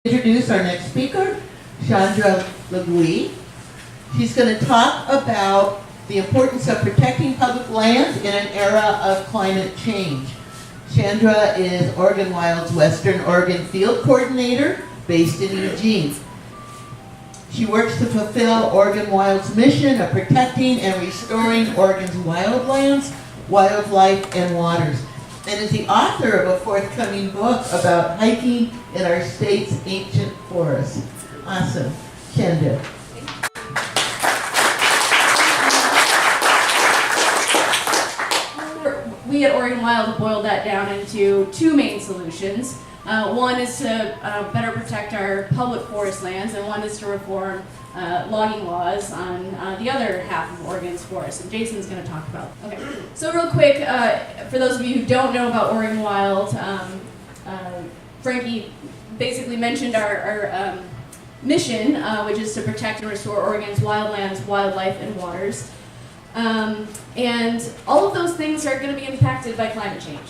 Introduce our next speaker, Chandra LeGue. She's going to talk about the importance of protecting public lands in an era of climate change. Chandra is Oregon Wild's Western Oregon Field Coordinator based in Eugene. She works to fulfill Oregon Wild's mission of protecting and restoring Oregon's wildlands, wildlife, and waters, and is the author of a forthcoming book about hiking in our state's ancient forests. Awesome. Chandra. We at Oregon Wild have boiled that down into two main solutions. One is to better protect our public forest lands, and one is to reform logging laws on the other half of Oregon's forests, and Jason's going to talk about. Okay, so real quick, for those of you who don't know about Oregon Wild, Frankie basically mentioned our mission, which is to protect and restore Oregon's wildlands, wildlife, and waters. And all of those things are going to be impacted by climate change.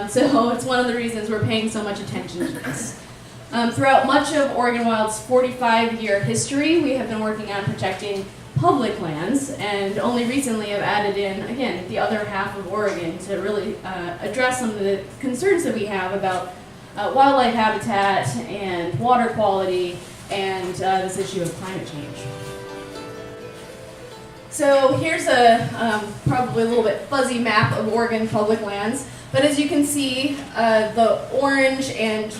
So it's one of the reasons we're paying so much attention to this. Throughout much of Oregon Wild's 45-year history, we have been working on protecting public lands, and only recently have added in, again, the other half of Oregon to really address some of the concerns that we have about wildlife habitat and water quality and this issue of climate change. So here's a probably a little bit fuzzy map of Oregon public lands, but as you can see, the orange and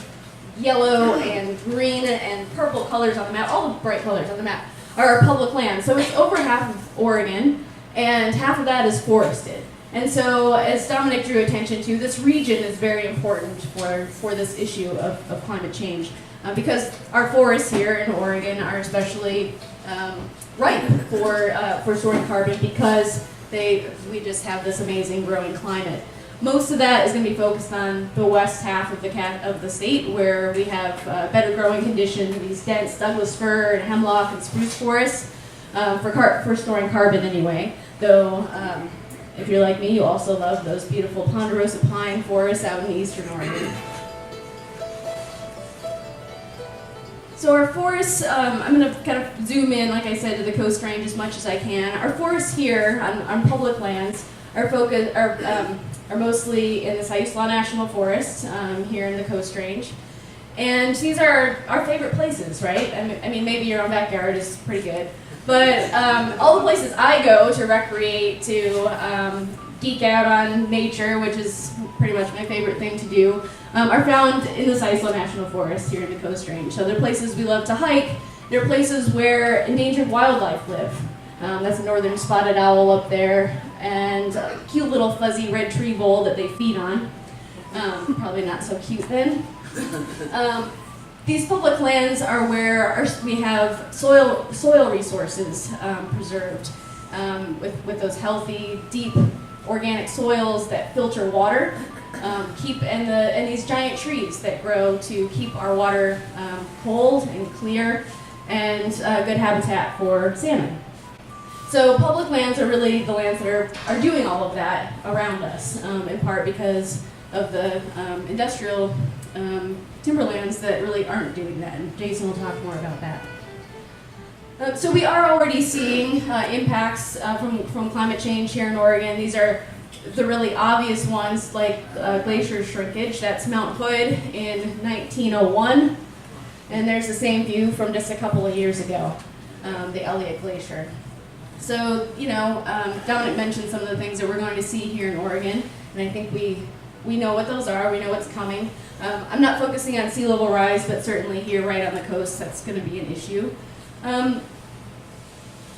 yellow and green and purple colors on the map, all the bright colors on the map, are our public lands. So it's over half of Oregon, and half of that is forested. And so, as Dominic drew attention to, this region is very important for this issue of climate change, because our forests here in Oregon are especially ripe for storing carbon because we just have this amazing growing climate. Most of that is going to be focused on the west half of the state, where we have better growing conditions, these dense Douglas fir and hemlock and spruce forests for storing carbon anyway. Though, if you're like me, you also love those beautiful ponderosa pine forests out in eastern Oregon. So our forests, I'm going to kind of zoom in, like I said, to the Coast Range as much as I can. Our forests here on public lands are mostly in the Siuslaw National Forest here in the Coast Range. And these are our favorite places, right? I mean, maybe your own backyard is pretty good. But all the places I go to recreate, to geek out on nature, which is pretty much my favorite thing to do, are found in the Siuslaw National Forest here in the Coast Range. So they're places we love to hike. They're places where endangered wildlife live. That's a northern spotted owl up there, and a cute little fuzzy red tree vole that they feed on. Probably not so cute then. These public lands are where we have soil resources preserved, with those healthy, deep, organic soils that filter water, and these giant trees that grow to keep our water cold and clear, and good habitat for salmon. So public lands are really the lands that are doing all of that around us, in part because of the industrial timberlands that really aren't doing that, and Jason will talk more about that. So we are already seeing impacts from climate change here in Oregon. These are the really obvious ones, like glacier shrinkage. That's Mount Hood in 1901, and there's the same view from just a couple of years ago, the Elliott Glacier. So, Dominic mentioned some of the things that we're going to see here in Oregon, and I think we know what those are, we know what's coming. I'm not focusing on sea level rise, but certainly here right on the coast, that's going to be an issue.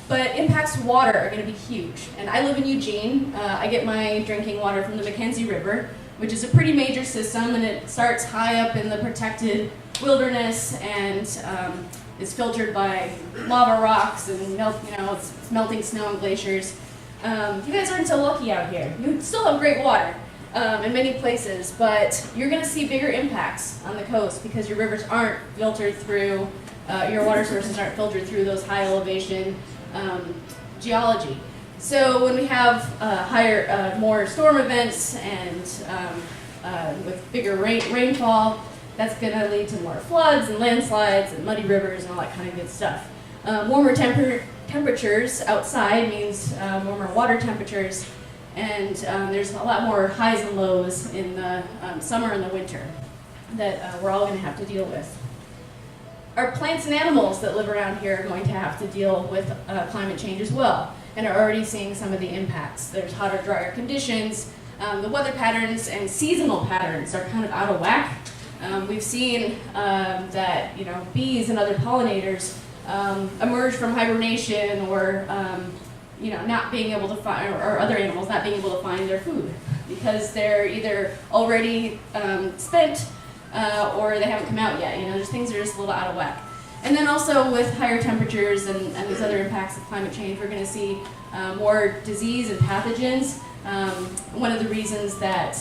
But impacts to water are going to be huge. And I live in Eugene. I get my drinking water from the McKenzie River, which is a pretty major system, and it starts high up in the protected wilderness, and is filtered by lava rocks and it's melting snow and glaciers. You guys aren't so lucky out here. You still have great water in many places, but you're going to see bigger impacts on the coast because your rivers aren't filtered through, your water sources aren't filtered through those high elevation geology. So when we have more storm events and with bigger rainfall, that's going to lead to more floods and landslides and muddy rivers and all that kind of good stuff. Warmer temperatures outside means warmer water temperatures, and there's a lot more highs and lows in the summer and the winter that we're all going to have to deal with. Our plants and animals that live around here are going to have to deal with climate change as well, and are already seeing some of the impacts. There's hotter, drier conditions. The weather patterns and seasonal patterns are kind of out of whack. We've seen that bees and other pollinators emerge from hibernation, or not being able to find, or other animals not being able to find their food because they're either already spent or they haven't come out yet. There's things that are just a little out of whack. And then also with higher temperatures and these other impacts of climate change, we're going to see more disease and pathogens. One of the reasons that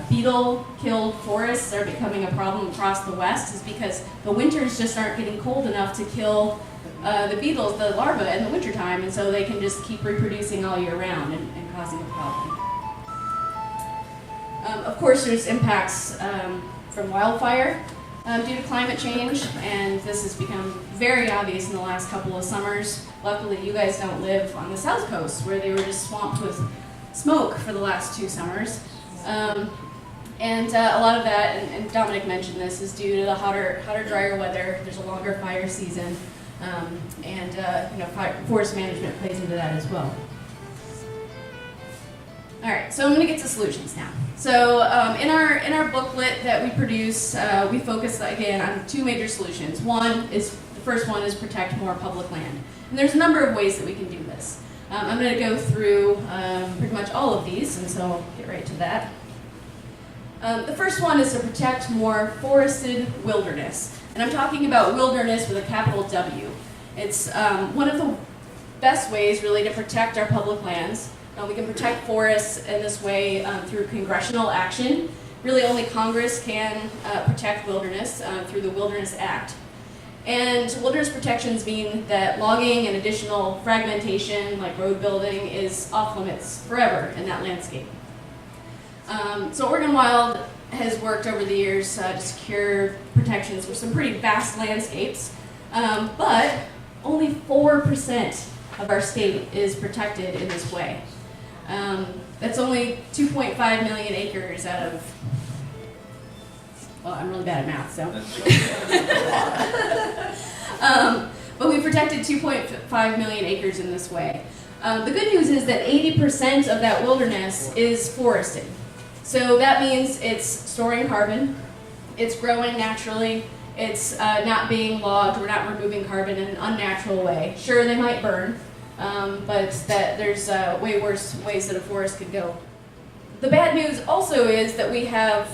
beetle-killed forests are becoming a problem across the West is because the winters just aren't getting cold enough to kill the beetles, the larvae, in the wintertime, and so they can just keep reproducing all year round and causing a problem. Of course, there's impacts from wildfire due to climate change, and this has become very obvious in the last couple of summers. Luckily, you guys don't live on the South Coast, where they were just swamped with smoke for the last 2 summers. And a lot of that, and Dominic mentioned this, is due to the hotter, drier weather. There's a longer fire season, and forest management plays into that as well. All right, so I'm going to get to solutions now. So in our booklet that we produce, we focus again on 2 major solutions. The first one is protect more public land, and there's a number of ways that we can do this. I'm going to go through pretty much all of these, and so I'll get right to that. The first one is to protect more forested wilderness, and I'm talking about wilderness with a capital W. It's one of the best ways really to protect our public lands. We can protect forests in this way through congressional action. Really only Congress can protect wilderness through the Wildlands Act. And wilderness protections mean that logging and additional fragmentation, like road building, is off limits forever in that landscape. So Oregon Wild has worked over the years to secure protections for some pretty vast landscapes, but only 4% of our state is protected in this way. That's only 2.5 million acres out of, well, I'm really bad at math, so. But we protected 2.5 million acres in this way. The good news is that 80% of that wilderness is forested. So that means it's storing carbon, it's growing naturally, it's not being logged, we're not removing carbon in an unnatural way. Sure, they might burn, but that there's way worse ways that a forest could go. The bad news also is that we have,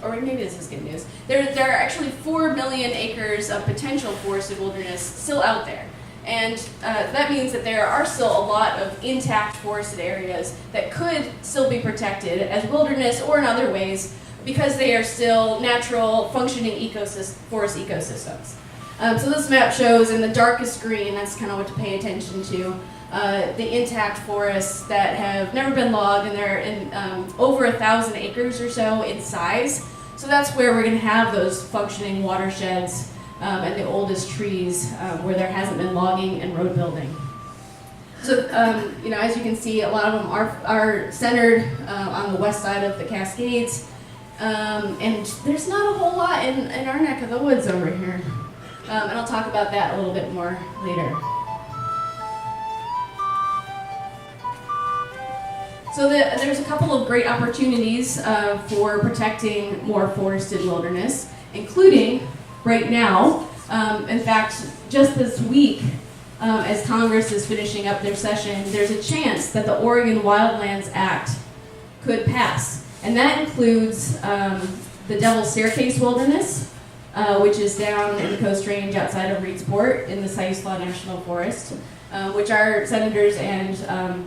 or maybe this is good news, there are actually 4 million acres of potential forested wilderness still out there. And that means that there are still a lot of intact forested areas that could still be protected as wilderness or in other ways because they are still natural, functioning forest ecosystems. So this map shows in the darkest green, that's kind of what to pay attention to, the intact forests that have never been logged, and they're in over 1,000 acres or so in size. So that's where we're going to have those functioning watersheds and the oldest trees where there hasn't been logging and road building. So, as you can see, a lot of them are centered on the west side of the Cascades, and there's not a whole lot in our neck of the woods over here. And I'll talk about that a little bit more later. So there's a couple of great opportunities for protecting more forested wilderness, including right now. In fact, just this week, as Congress is finishing up their session, there's a chance that the Oregon Wildlands Act could pass. And that includes the Devil's Staircase Wilderness, which is down in the Coast Range outside of Reedsport in the Siuslaw National Forest, which our senators and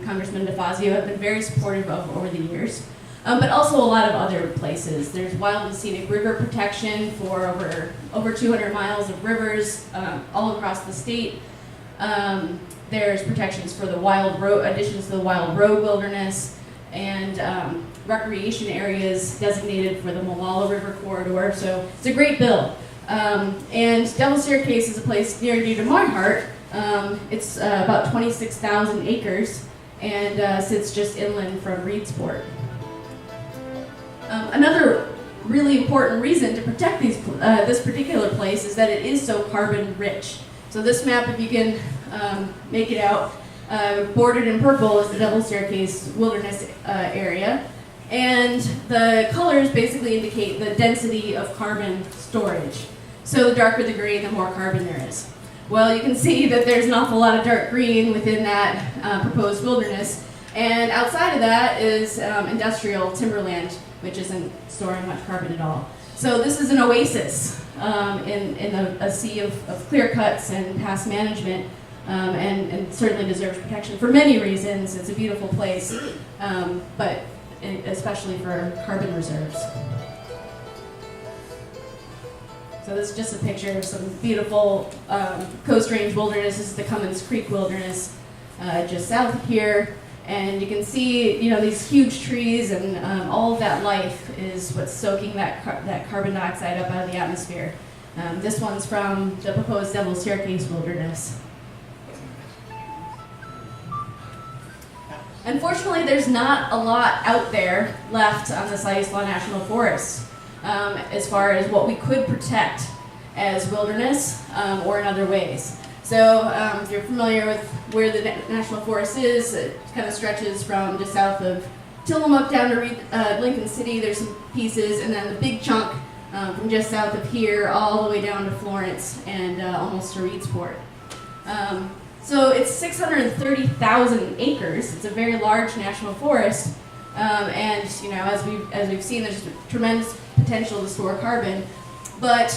Congressman DeFazio have been very supportive of over the years. But also a lot of other places. There's wild and scenic river protection for over 200 miles of rivers all across the state. There's protections for the wild road, additions to the wild road wilderness, and recreation areas designated for the Malala River corridor. So it's a great bill. And Devil's Staircase is a place near and dear to my heart. It's about 26,000 acres and sits just inland from Reedsport. Another really important reason to protect this particular place is that it is so carbon rich. So this map, if you can make it out, bordered in purple is the Devil's Staircase Wilderness area. And the colors basically indicate the density of carbon storage. So the darker the green, the more carbon there is. Well, you can see that there's an awful lot of dark green within that proposed wilderness. And outside of that is industrial timberland, which isn't storing much carbon at all. So this is an oasis in a sea of clear cuts and past management, and certainly deserves protection for many reasons. It's a beautiful place, but especially for carbon reserves. So this is just a picture of some beautiful Coast Range wilderness. This is the Cummins Creek Wilderness just south of here. And you can see, these huge trees and all of that life is what's soaking that carbon dioxide up out of the atmosphere. This one's from the proposed Devil's Staircase Wilderness. Unfortunately, there's not a lot out there left on the Siuslaw National Forest as far as what we could protect as wilderness or in other ways. So if you're familiar with where the National Forest is, it kind of stretches from just south of Tillamook down to Lincoln City. There's some pieces, and then the big chunk from just south of here all the way down to Florence and almost to Reedsport. So it's 630,000 acres. It's a very large national forest, and as we've seen, there's tremendous potential to store carbon. But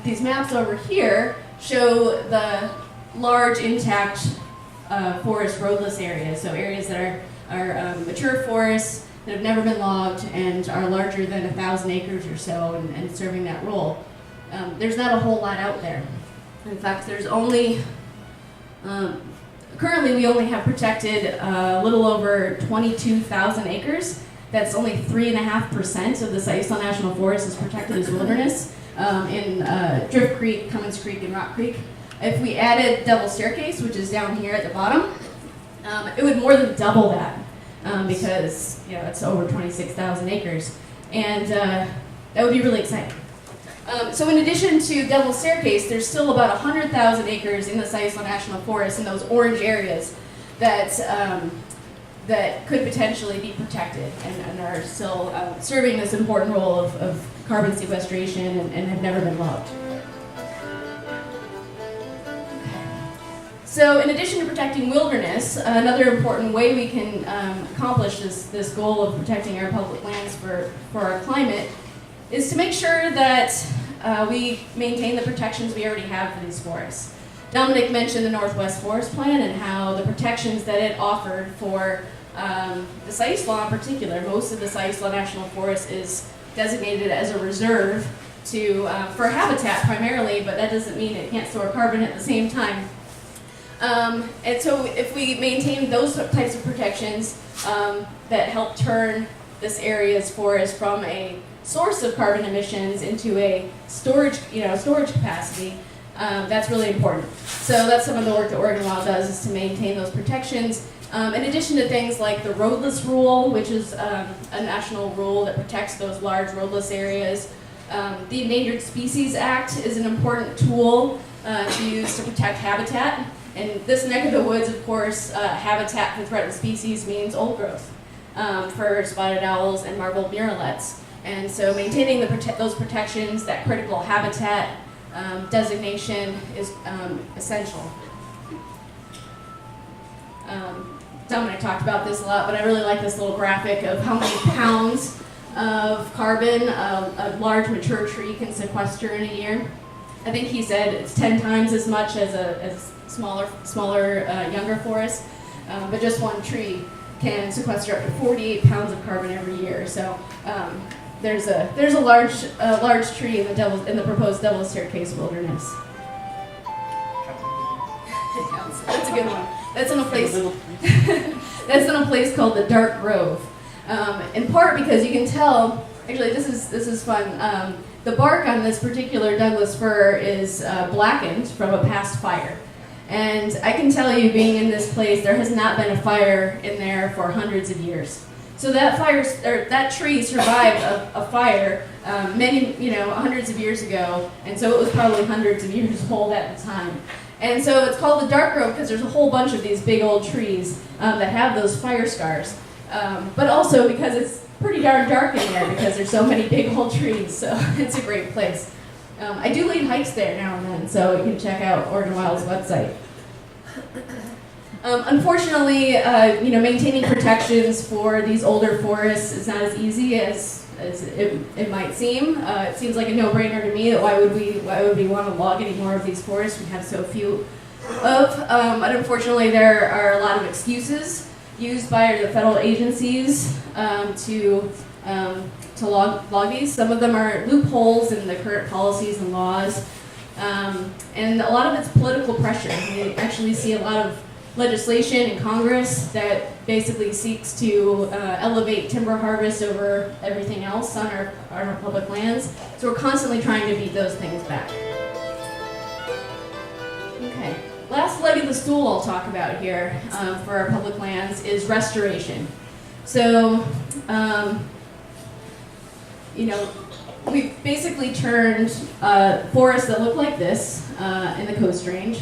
these maps over here show the large intact forest roadless areas, so areas that are mature forests that have never been logged and are larger than 1,000 acres or so and serving that role. There's not a whole lot out there. In fact, there's only currently we only have protected a little over 22,000 acres. That's only 3.5% of the Siuslaw National Forest is protected as wilderness in Drift Creek, Cummins Creek, and Rock Creek. If we added Devil's Staircase, which is down here at the bottom, it would more than double that because it's over 26,000 acres, and that would be really exciting. So in addition to Devil's Staircase, there's still about 100,000 acres in the Siuslaw National Forest in those orange areas that could potentially be protected and are still serving this important role of carbon sequestration and have never been logged. So in addition to protecting wilderness, another important way we can accomplish this goal of protecting our public lands for our climate is to make sure that we maintain the protections we already have for these forests. Dominic mentioned the Northwest Forest Plan and how the protections that it offered for the Siuslaw in particular. Most of the Siuslaw National Forest is designated as a reserve for habitat primarily, but that doesn't mean it can't store carbon at the same time. And so if we maintain those types of protections that help turn this area's forest from a source of carbon emissions into a storage capacity, that's really important. So that's some of the work that Oregon Wild does, is to maintain those protections. In addition to things like the roadless rule, which is a national rule that protects those large roadless areas. The Endangered Species Act is an important tool to use to protect habitat. In this neck of the woods, of course, habitat for threatened species means old growth for spotted owls and marbled murrelets. And so maintaining those protections, that critical habitat designation is essential. Dominic talked about this a lot, but I really like this little graphic of how many pounds of carbon a large mature tree can sequester in a year. I think he said it's 10 times as much as a smaller younger forest, but just one tree can sequester up to 48 pounds of carbon every year. So there's a large tree in the proposed Devil's Staircase Wilderness. That's a good one. That's in a place called the Dark Grove. In part because you can tell, actually this is fun, the bark on this particular Douglas fir is blackened from a past fire. And I can tell you, being in this place, there has not been a fire in there for hundreds of years. So that tree survived a fire many, hundreds of years ago, and so it was probably hundreds of years old at the time. And so it's called the dark grove because there's a whole bunch of these big old trees that have those fire scars, but also because it's pretty darn dark in there because there's so many big old trees. So it's a great place. I do lead hikes there now and then, so you can check out Oregon Wild's website. Unfortunately, maintaining protections for these older forests is not as easy as it might seem. It seems like a no-brainer to me that why would we want to log any more of these forests we have so few of. But unfortunately, there are a lot of excuses used by the federal agencies to log these. Some of them are loopholes in the current policies and laws, and a lot of it's political pressure. We actually see a lot of legislation in Congress that basically seeks to elevate timber harvest over everything else on our public lands. So we're constantly trying to beat those things back. Okay, last leg of the stool I'll talk about here for our public lands is restoration. So, we've basically turned forests that look like this in the Coast Range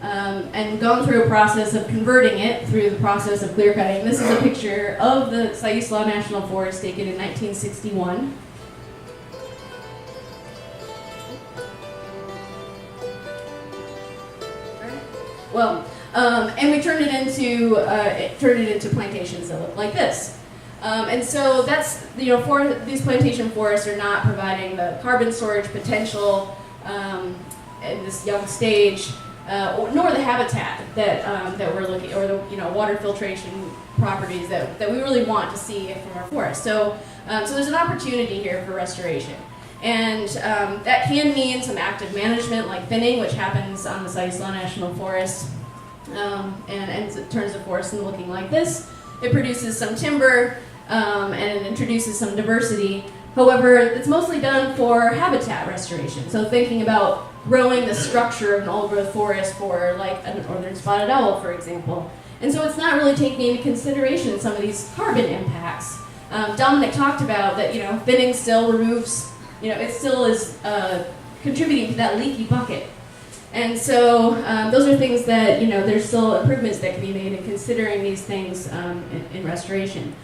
and gone through a process of converting it through the process of clear cutting. This is a picture of the Siuslaw National Forest taken in 1961. Well, and we turned it into plantations that look like this. And so that's, for these plantation forests are not providing the carbon storage potential in this young stage, nor the habitat that we're looking, or the water filtration properties that we really want to see from our forests. So there's an opportunity here for restoration. And that can mean some active management like thinning, which happens on the Siuslaw National Forest, and it turns the forest into looking like this. It produces some timber, and it introduces some diversity. However, it's mostly done for habitat restoration. So thinking about growing the structure of an old-growth forest for like a northern spotted owl, for example. And so it's not really taking into consideration some of these carbon impacts. Dominic talked about that, thinning still removes, it still is contributing to that leaky bucket. And so those are things that, there's still improvements that can be made in considering these things in restoration.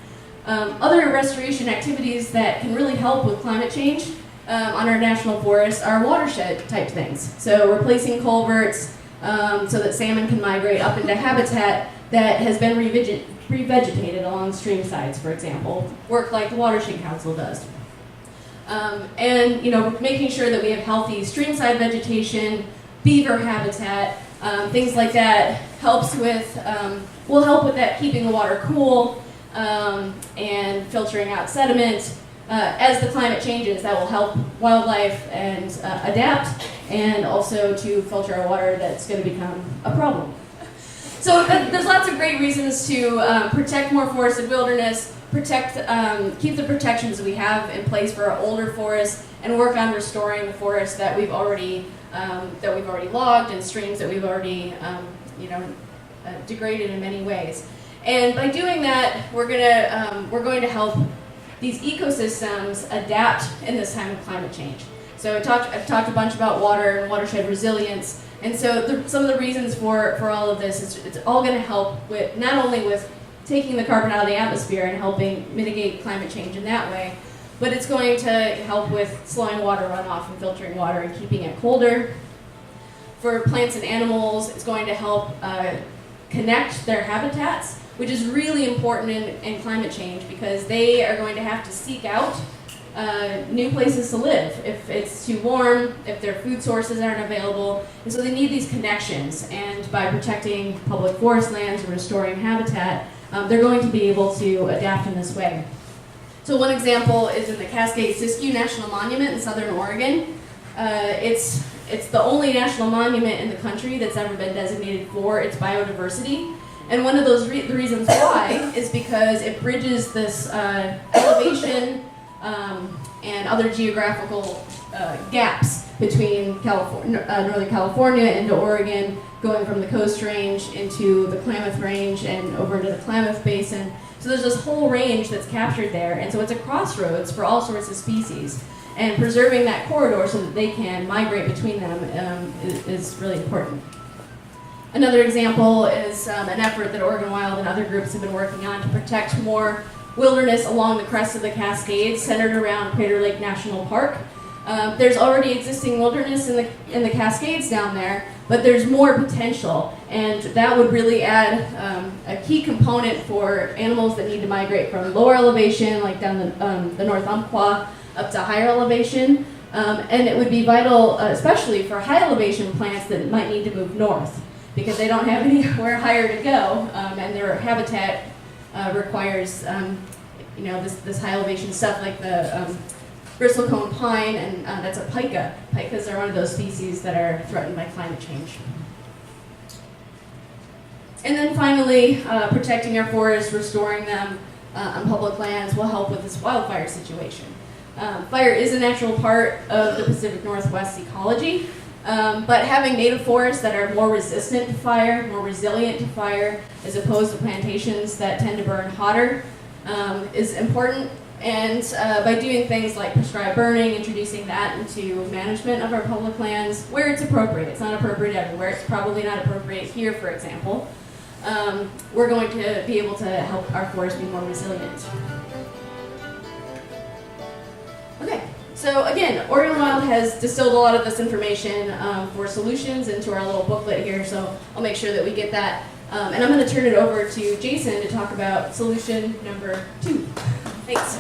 Other restoration activities that can really help with climate change on our national forests are watershed type things. So replacing culverts so that salmon can migrate up into habitat that has been revegetated along stream sides, for example, work like the Watershed Council does. And making sure that we have healthy streamside vegetation, beaver habitat, things like that will help with that, keeping the water cool and filtering out sediment. As the climate changes, that will help wildlife and adapt, and also to filter our water that's going to become a problem. So there's lots of great reasons to protect more forested wilderness, keep the protections we have in place for our older forests, and work on restoring the forests that we've already logged and streams that we've already degraded in many ways. And by doing that, we're going to help these ecosystems adapt in this time of climate change. So I've talked a bunch about water and watershed resilience, and so some of the reasons for all of this is it's all going to help with not only with taking the carbon out of the atmosphere and helping mitigate climate change in that way, but it's going to help with slowing water runoff and filtering water and keeping it colder. For plants and animals, it's going to help connect their habitats, which is really important in climate change because they are going to have to seek out new places to live if it's too warm, if their food sources aren't available. And so they need these connections, and by protecting public forest lands and restoring habitat, they're going to be able to adapt in this way. So one example is in the Cascade-Siskiyou National Monument in southern Oregon. It's the only national monument in the country that's ever been designated for its biodiversity. And one of those the reasons why is because it bridges this elevation and other geographical gaps between Northern California into Oregon, going from the Coast Range into the Klamath Range and over into the Klamath Basin. So there's this whole range that's captured there, and so it's a crossroads for all sorts of species. And preserving that corridor so that they can migrate between them is really important. Another example is an effort that Oregon Wild and other groups have been working on to protect more wilderness along the crest of the Cascades, centered around Crater Lake National Park. There's already existing wilderness in the Cascades down there, but there's more potential, and that would really add a key component for animals that need to migrate from lower elevation, like down the North Umpqua, up to higher elevation, and it would be vital, especially for high elevation plants that might need to move north, because they don't have anywhere higher to go, and their habitat requires this high elevation stuff like the bristlecone pine, and that's a pica. Picas are one of those species that are threatened by climate change. And then finally, protecting our forests, restoring them on public lands will help with this wildfire situation. Fire is a natural part of the Pacific Northwest ecology, but having native forests that are more resistant to fire, more resilient to fire, as opposed to plantations that tend to burn hotter, is important. And by doing things like prescribed burning, introducing that into management of our public lands, where it's appropriate. It's not appropriate everywhere. It's probably not appropriate here, for example. We're going to be able to help our forests be more resilient. Okay, so again, Oregon Wild has distilled a lot of this information for solutions into our little booklet here, so I'll make sure that we get that. And I'm going to turn it over to Jason to talk about solution number 2. Thanks.